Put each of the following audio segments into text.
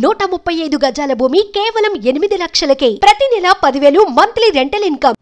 135 గజాల భూమి కేవలం 8 లక్షలకే. ప్రతి నెల 10,000 మంత్లీ రెంటల్ ఇన్కమ్.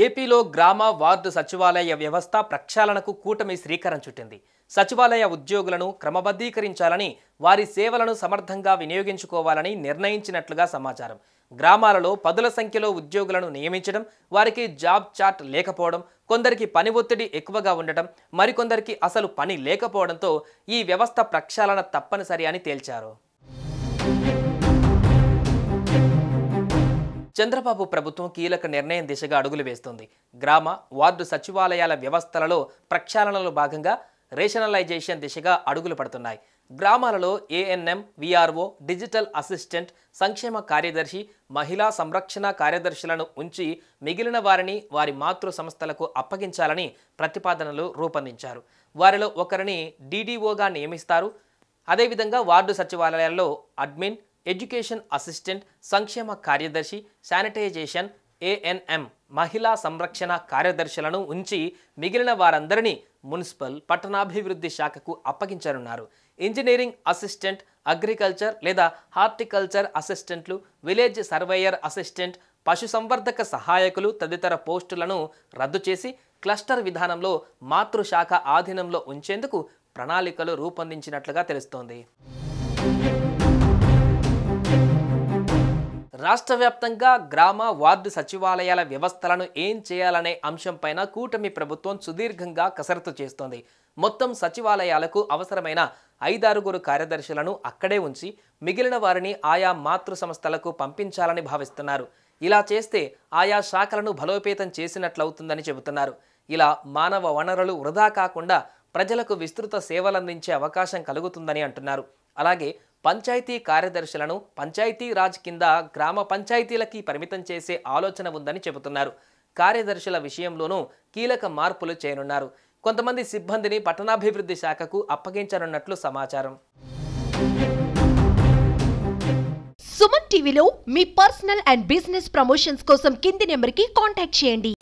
ఏపీలో గ్రామ వార్డు సచివాలయ వ్యవస్థ ప్రక్షాళనకు కూటమి శ్రీకారం చుట్టింది. సచివాలయ ఉద్యోగులను క్రమబద్ధీకరించాలని, వారి సేవలను సమర్థంగా వినియోగించుకోవాలని నిర్ణయించినట్లుగా సమాచారం. గ్రామాలలో పదుల సంఖ్యలో ఉద్యోగులను నియమించడం, వారికి జాబ్ చార్ట్ లేకపోవడం, కొందరికి పని ఒత్తిడి ఎక్కువగా ఉండటం, మరికొందరికి అసలు పని లేకపోవడంతో ఈ వ్యవస్థ ప్రక్షాళన తప్పనిసరి అని తేల్చారు. చంద్రబాబు ప్రభుత్వం కీలక నిర్ణయం దిశగా అడుగులు వేస్తుంది. గ్రామ వార్డు సచివాలయాల వ్యవస్థలలో ప్రక్షాళనలో భాగంగా రేషనలైజేషన్ దిశగా అడుగులు పడుతున్నాయి. గ్రామాలలో ఏఎన్ఎం, విఆర్ఓ, డిజిటల్ అసిస్టెంట్, సంక్షేమ కార్యదర్శి, మహిళా సంరక్షణ కార్యదర్శులను ఉంచి మిగిలిన వారిని వారి మాతృ సంస్థలకు అప్పగించాలని ప్రతిపాదనలు రూపొందించారు. వారిలో ఒకరిని డీడీఓగా నియమిస్తారు. అదేవిధంగా వార్డు సచివాలయాల్లో అడ్మిన్, ఎడ్యుకేషన్ అసిస్టెంట్, సంక్షేమ కార్యదర్శి, శానిటైజేషన్, ఏఎన్ఎం, మహిళా సంరక్షణ కార్యదర్శులను ఉంచి మిగిలిన వారందరినీ మున్సిపల్, పట్టణాభివృద్ధి శాఖకు అప్పగించనున్నారు. ఇంజనీరింగ్ అసిస్టెంట్, అగ్రికల్చర్ లేదా హార్టికల్చర్ అసిస్టెంట్లు, విలేజ్ సర్వేయర్ అసిస్టెంట్, పశుసంవర్ధక సహాయకులు తదితర పోస్టులను రద్దు చేసి క్లస్టర్ విధానంలో మాతృశాఖ ఆధీనంలో ఉంచేందుకు ప్రణాళికలు రూపొందించినట్లుగా తెలుస్తోంది. రాష్ట్ర వ్యాప్తంగా గ్రామ వార్డు సచివాలయాల వ్యవస్థలను ఏం చేయాలనే అంశంపైన కూటమి ప్రభుత్వం సుదీర్ఘంగా కసరత్తు చేస్తోంది. మొత్తం సచివాలయాలకు అవసరమైన 5-6 కార్యదర్శులను అక్కడే ఉంచి మిగిలిన వారిని ఆయా మాతృ సంస్థలకు పంపించాలని భావిస్తున్నారు. ఇలా చేస్తే ఆయా శాఖలను బలోపేతం చేసినట్లవుతుందని చెబుతున్నారు. ఇలా మానవ వనరులు వృధా కాకుండా ప్రజలకు విస్తృత సేవలందించే అవకాశం కలుగుతుందని అంటున్నారు. అలాగే పంచాయతీ కార్యదర్శులను పంచాయతీ రాజ్ కింద గ్రామ పంచాయతీలకి పరిమితం చేసే ఆలోచన ఉందని చెబుతున్నారు. కార్యదర్శుల విషయంలోనూ కీలక మార్పులు చేయనున్నారు. కొంతమంది సిబ్బందిని పట్టణాభివృద్ధి శాఖకు అప్పగించనున్నట్లు సమాచారం. సుమన్ టీవీలో మీ పర్సనల్ అండ్ బిజినెస్ ప్రమోషన్స్ కోసం కింది నెంబర్కి కాంటాక్ట్ చేయండి.